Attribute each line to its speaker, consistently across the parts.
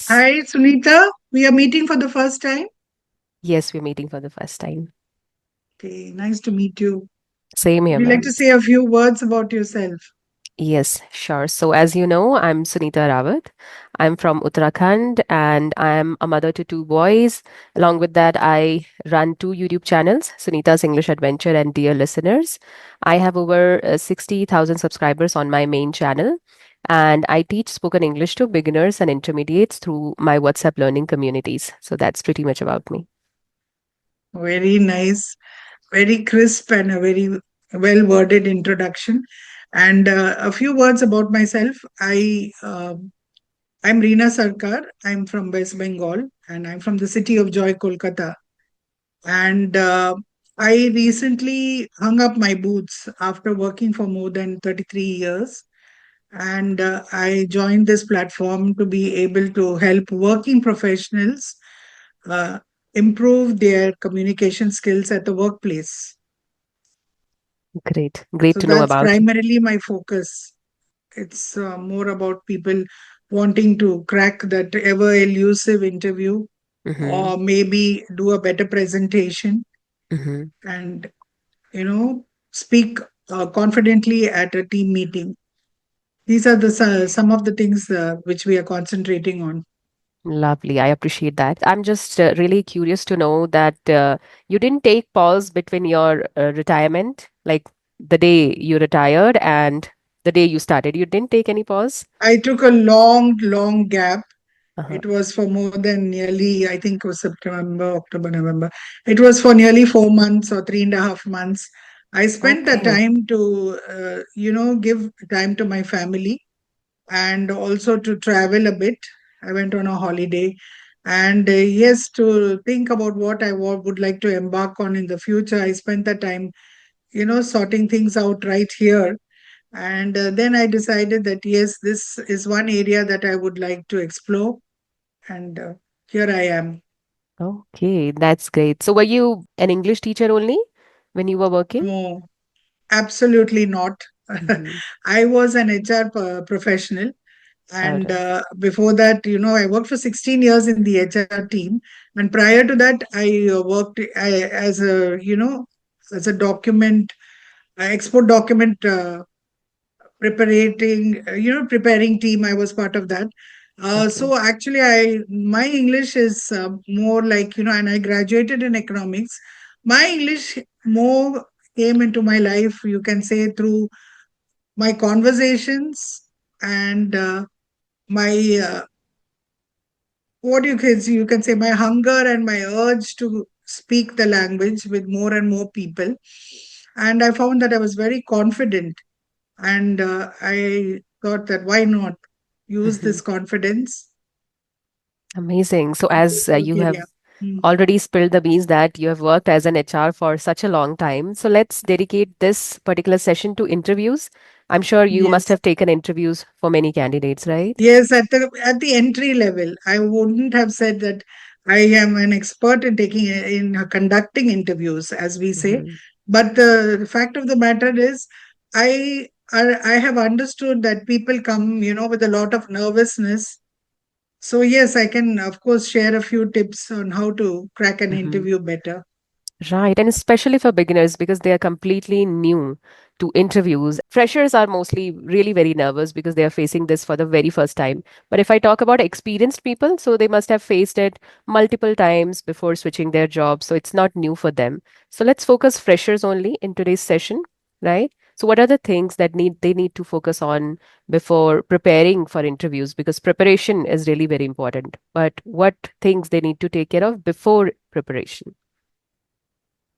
Speaker 1: Hi, Sunita. We are meeting for the first time.
Speaker 2: Yes, we're meeting for the first time.
Speaker 1: Okay, nice to meet you.
Speaker 2: Same
Speaker 1: Would
Speaker 2: here,
Speaker 1: you like to
Speaker 2: ma'am.
Speaker 1: say a few words about yourself?
Speaker 2: Yes, sure. So, as you know, I'm Sunita Rawat. I'm from Uttarakhand and I'm a mother to two boys. Along with that, I run two YouTube channels, Sunita's English Adventure and Dear Listeners. I have over 60,000 subscribers on my main channel, and I teach spoken English to beginners and intermediates through my WhatsApp learning communities. So, that's pretty much about me.
Speaker 1: Very nice, very crisp, and a very well worded introduction. And a few words about myself. I'm Reena Sarkar. I'm from West Bengal, and I'm from the city of Joy, Kolkata. And I recently hung up my boots after working for more than 33 years. And I joined this platform to be able to help working professionals uh, improve their communication skills at the workplace.
Speaker 2: Great. Great
Speaker 1: So
Speaker 2: to know
Speaker 1: that's
Speaker 2: about you.
Speaker 1: primarily my focus. It's more about people wanting to crack that ever elusive interview,
Speaker 2: Mm-hmm.
Speaker 1: or maybe do a better presentation,
Speaker 2: Mm-hmm.
Speaker 1: and speak confidently at a team meeting. These are the some of the things which we are concentrating on.
Speaker 2: Lovely. I appreciate that. I'm just really curious to know that you didn't take pause between your retirement, like the day you retired and the day you started. You didn't take any pause?
Speaker 1: I took a long gap.
Speaker 2: Uh-huh.
Speaker 1: It was for more than nearly, I think it was September, October, November. It was for nearly 4 months or 3.5 months. I spent the
Speaker 2: Okay.
Speaker 1: time to, give time to my family and also to travel a bit. I went on a holiday. And yes, to think about what I would like to embark on in the future, I spent the time, sorting things out right here. And then I decided that, yes, this is one area that I would like to explore. And here I am.
Speaker 2: Okay, that's great. So were you an English teacher only when you were working?
Speaker 1: No, absolutely not.
Speaker 2: Mm-hmm.
Speaker 1: I was an HR professional.
Speaker 2: All
Speaker 1: And
Speaker 2: right.
Speaker 1: before that, I worked for 16 years in the HR team. And prior to that, I worked as a export document preparing team. I was part of that.
Speaker 2: Okay.
Speaker 1: So actually, my English is more like, and I graduated in economics. My English more came into my life, you can say, through my conversations and my what you can say, my hunger and my urge to speak the language with more and more people. And I found that I was very confident, and I thought that why not use
Speaker 2: Mm-hmm.
Speaker 1: this confidence
Speaker 2: Amazing. So
Speaker 1: in
Speaker 2: as
Speaker 1: this work
Speaker 2: you have
Speaker 1: area. Hmm.
Speaker 2: already spilled the beans that you have worked as an HR for such a long time. So let's dedicate this particular session to interviews. I'm sure you must
Speaker 1: Yes.
Speaker 2: have taken interviews for many candidates, right?
Speaker 1: Yes, at the entry level, I wouldn't have said that I am an expert in conducting interviews, as we say.
Speaker 2: Hmm.
Speaker 1: But the fact of the matter is, I have understood that people come, with a lot of nervousness. So yes, I can of course share a few tips on how to crack an
Speaker 2: Hmm.
Speaker 1: interview better.
Speaker 2: Right. And especially for beginners because they are completely new to interviews. Freshers are mostly really very nervous because they are facing this for the very first time. But if I talk about experienced people, so they must have faced it multiple times before switching their jobs. So it's not new for them. So let's focus freshers only in today's session, right? So what are the things that they need to focus on before preparing for interviews? Because preparation is really very important. But what things they need to take care of before preparation?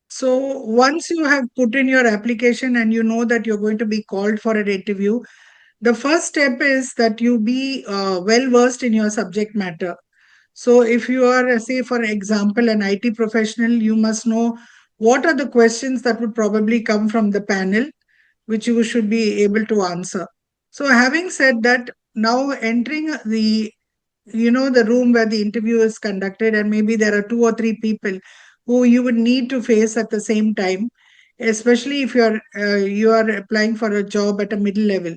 Speaker 1: So once you have put in your application and you know that you're going to be called for an interview, the first step is that you be well versed in your subject matter. So if you are, say, for example, an IT professional, you must know what are the questions that would probably come from the panel, which you should be able to answer. So having said that, now entering the room where the interview is conducted, and maybe there are two or three people who you would need to face at the same time, especially if you are applying for a job at a middle level.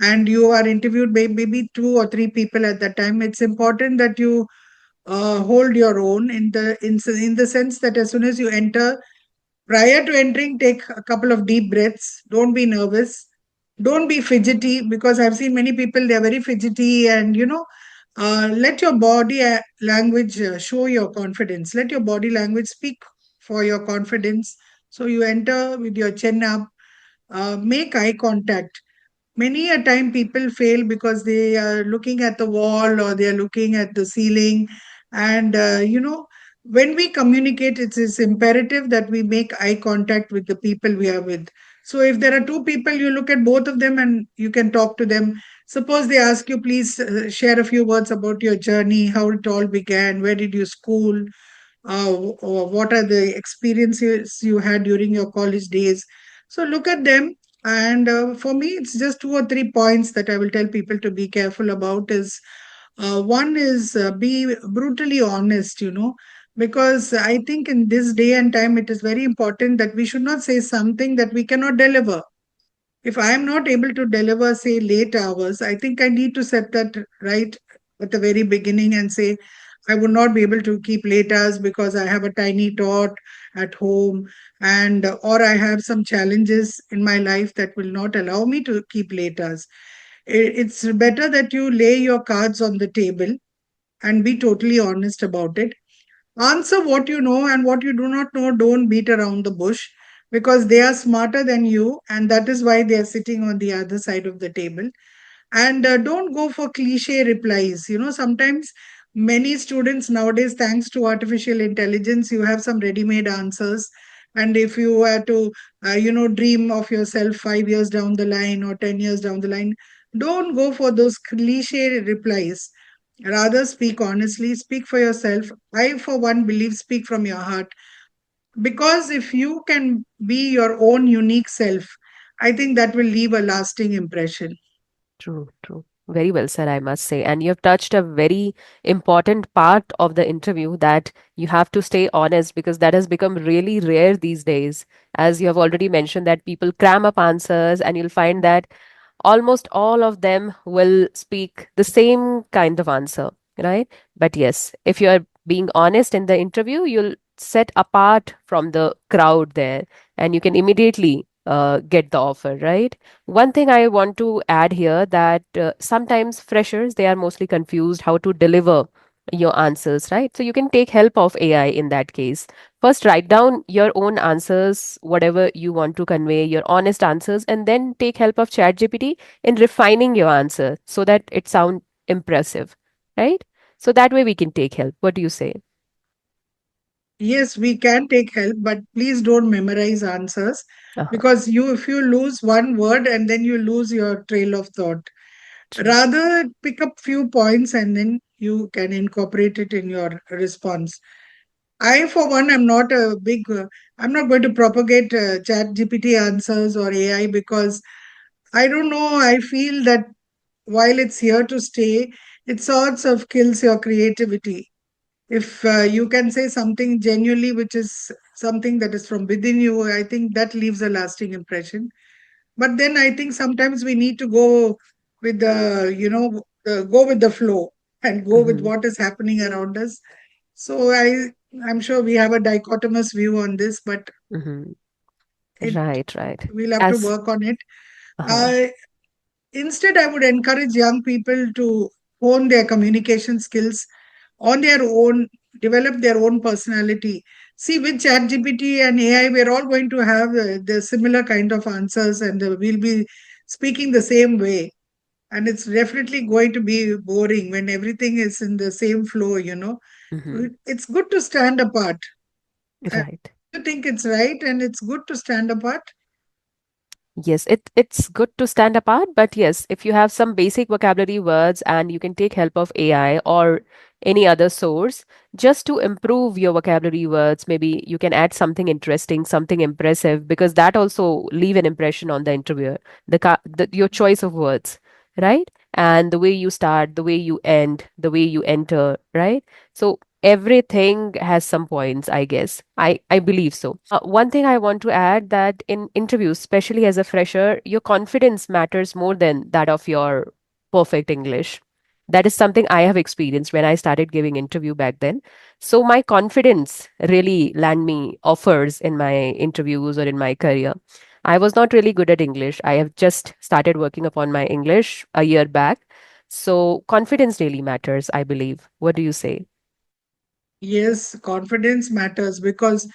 Speaker 1: and you are interviewed by maybe two or three people at that time, it's important that you hold your own in the sense that as soon as you enter, prior to entering, take a couple of deep breaths. Don't be nervous. Don't be fidgety, because I've seen many people, they're very fidgety, and let your body language show your confidence. Let your body language speak for your confidence. So you enter with your chin up, make eye contact. Many a time people fail because they are looking at the wall or they are looking at the ceiling. And, when we communicate, it is imperative that we make eye contact with the people we are with. So if there are two people, you look at both of them and you can talk to them. Suppose they ask you, please share a few words about your journey, how it all began, where did you school, or what are the experiences you had during your college days. So look at them. And for me, it's just two or three points that I will tell people to be careful about. Is one is be brutally honest, because I think in this day and time, it is very important that we should not say something that we cannot deliver. If I am not able to deliver, say, late hours, I think I need to set that right at the very beginning and say, I would not be able to keep late hours because I have a tiny tot at home, and or I have some challenges in my life that will not allow me to keep late hours. It's better that you lay your cards on the table and be totally honest about it. Answer what you know, and what you do not know, don't beat around the bush, because they are smarter than you, and that is why they are sitting on the other side of the table. And don't go for cliche replies. Sometimes many students nowadays, thanks to artificial intelligence, you have some ready made answers. And if you were to, dream of yourself 5 years down the line or 10 years down the line, don't go for those cliche replies. Rather, speak honestly, speak for yourself. I, for one, believe speak from your heart. Because if you can be your own unique self, I think that will leave a lasting impression.
Speaker 2: True, true. Very well said, I must say. And you have touched a very important part of the interview, that you have to stay honest, because that has become really rare these days. As you have already mentioned, that people cram up answers, and you'll find that almost all of them will speak the same kind of answer, right? But yes, if you're being honest in the interview, you'll set apart from the crowd there, and you can immediately get the offer, right? One thing I want to add here, that sometimes freshers, they are mostly confused how to deliver your answers, right? So you can take help of AI in that case. First, write down your own answers, whatever you want to convey, your honest answers, and then take help of ChatGPT in refining your answer so that it sound impressive, right? So that way we can take help. What do you say?
Speaker 1: Yes, we can take help, but please don't memorize answers,
Speaker 2: Uh-huh.
Speaker 1: because if you lose one word and then you lose your trail of thought.
Speaker 2: True.
Speaker 1: Rather, pick up few points and then you can incorporate it in your response. I, for one, am not a big. I'm not going to propagate Chat GPT answers or AI, because I don't know. I feel that while it's here to stay, it sorts of kills your creativity. If you can say something genuinely, which is something that is from within you, I think that leaves a lasting impression. But then I think sometimes we need to go with go with the flow and go with
Speaker 2: Mm-hmm.
Speaker 1: what is happening around us. So I'm sure we have a dichotomous view on this, but
Speaker 2: Mm-hmm.
Speaker 1: it
Speaker 2: Right, right.
Speaker 1: we'll have to
Speaker 2: As
Speaker 1: work on it.
Speaker 2: uh-huh.
Speaker 1: Uh, Instead, I would encourage young people to hone their communication skills on their own, develop their own personality. See, with ChatGPT and AI, we're all going to have the similar kind of answers, and we'll be speaking the same way. And it's definitely going to be boring when everything is in the same flow.
Speaker 2: Mm-hmm.
Speaker 1: It's good to stand apart. Uh,
Speaker 2: Right.
Speaker 1: You think it's right, and it's good to stand apart?
Speaker 2: Yes, it's good to stand apart, but yes, if you have some basic vocabulary words and you can take help of AI or any other source just to improve your vocabulary words, maybe you can add something interesting, something impressive, because that also leave an impression on the interviewer. Your choice of words, right? And the way you start, the way you end, the way you enter, right? So everything has some points, I guess. I believe so. One thing I want to add that in interviews, especially as a fresher, your confidence matters more than that of your perfect English. That is something I have experienced when I started giving interview back then. So my confidence really land me offers in my interviews or in my career. I was not really good at English. I have just started working upon my English a year back. So confidence really matters, I believe. What do you say?
Speaker 1: Yes, confidence matters because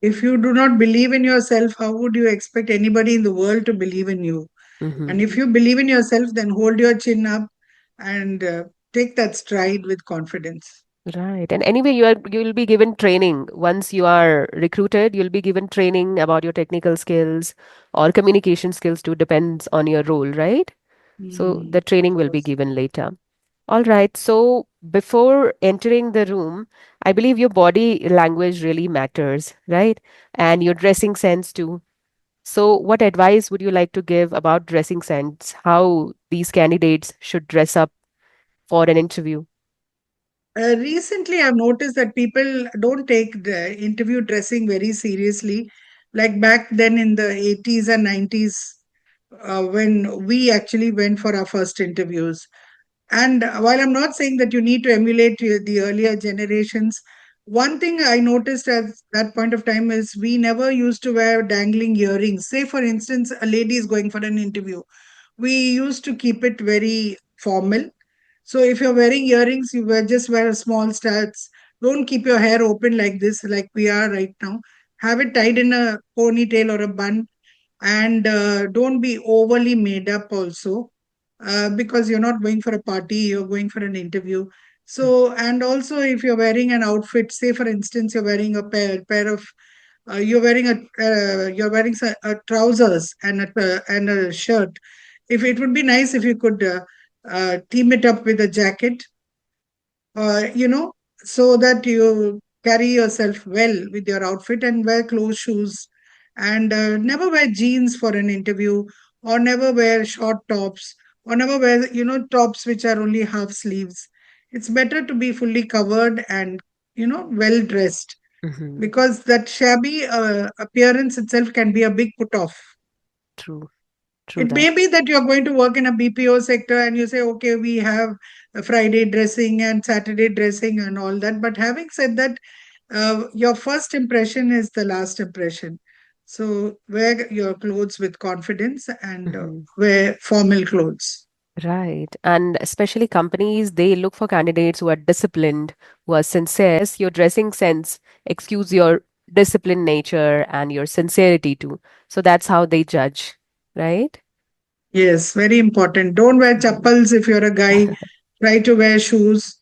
Speaker 1: if you do not believe in yourself, how would you expect anybody in the world to believe in you? And if
Speaker 2: Mm-hmm.
Speaker 1: you believe in yourself, then hold your chin up and take that stride with confidence.
Speaker 2: Right. And anyway, you'll be given training. Once you are recruited, you'll be given training about your technical skills or communication skills too, depends on your role, right? So the
Speaker 1: Of
Speaker 2: training will be
Speaker 1: course.
Speaker 2: given later. All right. So before entering the room, I believe your body language really matters, right? And your dressing sense too. So what advice would you like to give about dressing sense, how these candidates should dress up for an interview?
Speaker 1: Recently, I've noticed that people don't take the interview dressing very seriously. Like back then in the 80s and 90s, when we actually went for our first interviews. And while I'm not saying that you need to emulate the earlier generations, one thing I noticed at that point of time is we never used to wear dangling earrings. Say, for instance, a lady is going for an interview. We used to keep it very formal. So if you're wearing earrings, just wear small studs. Don't keep your hair open like this, like we are right now. Have it tied in a ponytail or a bun, and don't be overly made up also, because you're not going for a party, you're going for an interview. So, and also if you're wearing an outfit, say for instance you're wearing a pair of you're wearing trousers and a shirt. If it would be nice if you could team it up with a jacket, you know, so that you carry yourself well with your outfit, and wear closed shoes, and never wear jeans for an interview, or never wear short tops, or never wear, tops which are only half sleeves. It's better to be fully covered and, well dressed,
Speaker 2: Mm-hmm.
Speaker 1: because that shabby appearance itself can be a big put off.
Speaker 2: True. True
Speaker 1: It
Speaker 2: that.
Speaker 1: may be that you're going to work in a BPO sector and you say, okay, we have a Friday dressing and Saturday dressing and all that. But having said that, your first impression is the last impression. So wear your clothes with confidence, and
Speaker 2: Mm-hmm.
Speaker 1: wear formal clothes.
Speaker 2: Right. And especially companies, they look for candidates who are disciplined, who are sincere. Your dressing sense excuse your disciplined nature and your sincerity too. So that's how they judge, right?
Speaker 1: Yes, very important. Don't wear
Speaker 2: Mhm.
Speaker 1: chappals if you're a guy. Try to wear shoes.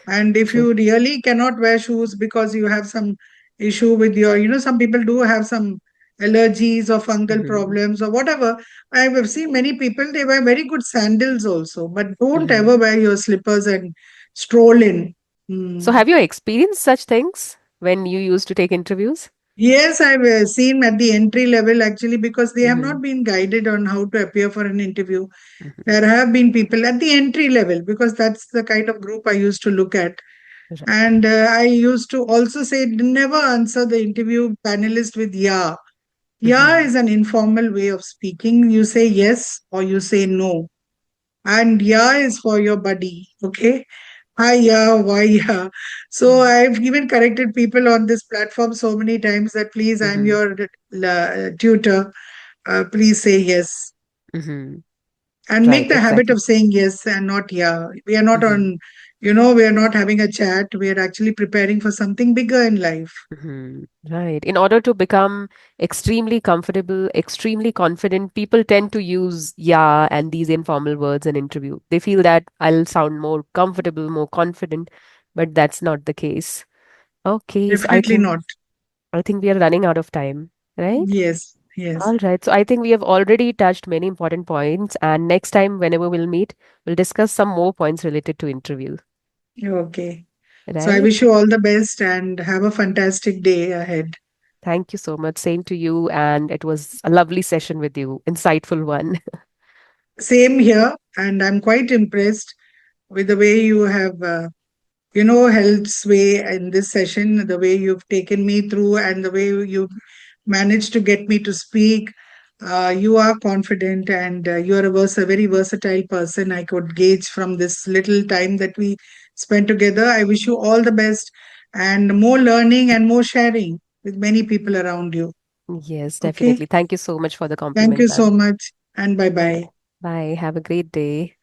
Speaker 1: And if
Speaker 2: True.
Speaker 1: you really cannot wear shoes because you have some issue with your, some people do have some allergies or fungal
Speaker 2: Hmm.
Speaker 1: problems or whatever. I have seen many people, they wear very good sandals also, but don't ever
Speaker 2: Hmm.
Speaker 1: wear your slippers and stroll in.
Speaker 2: So
Speaker 1: Hmm.
Speaker 2: have you experienced such things when you used to take interviews?
Speaker 1: Yes, I've seen at the entry level actually, because they have
Speaker 2: Hmm.
Speaker 1: not been guided on how to appear for an interview.
Speaker 2: Hmm.
Speaker 1: There have been people at the entry level, because that's the kind of group I used to look at.
Speaker 2: Right.
Speaker 1: And I used to also say, never answer the interview panelist with yeah. Yeah
Speaker 2: Hmm.
Speaker 1: is an informal way of speaking. You say yes or you say no. And yeah is for your buddy. Okay. Hi, yeah, why, yeah. So I've even corrected people on this platform so many times that, please, I'm
Speaker 2: Hmm.
Speaker 1: your tutor. Please say yes.
Speaker 2: Hmm.
Speaker 1: And
Speaker 2: Right,
Speaker 1: make the habit
Speaker 2: exactly.
Speaker 1: of saying yes and not yeah. We are not
Speaker 2: Hmm.
Speaker 1: on, we are not having a chat. We are actually preparing for something bigger in life.
Speaker 2: Hmm. Right. In order to become extremely comfortable, extremely confident, people tend to use yeah and these informal words in interview. They feel that I'll sound more comfortable, more confident, but that's not the case. Okay, so I
Speaker 1: Definitely
Speaker 2: think
Speaker 1: not.
Speaker 2: I think we are running out of time, right?
Speaker 1: Yes, yes.
Speaker 2: All right. So I think we have already touched many important points, and next time, whenever we'll meet, we'll discuss some more points related to interview,
Speaker 1: Okay. So I
Speaker 2: right?
Speaker 1: wish you all the best and have a fantastic day ahead.
Speaker 2: Thank you so much. Same to you. And it was a lovely session with you, insightful one.
Speaker 1: Same here. And I'm quite impressed with the way you have held sway in this session, the way you've taken me through and the way you've managed to get me to speak. You are confident and you are a very versatile person. I could gauge from this little time that we spent together. I wish you all the best and more learning and more sharing with many people around you.
Speaker 2: Yes,
Speaker 1: Okay.
Speaker 2: definitely. Thank you so much for the
Speaker 1: Thank
Speaker 2: compliment,
Speaker 1: you so
Speaker 2: ma'am.
Speaker 1: much and bye bye.
Speaker 2: Bye. Have a great day.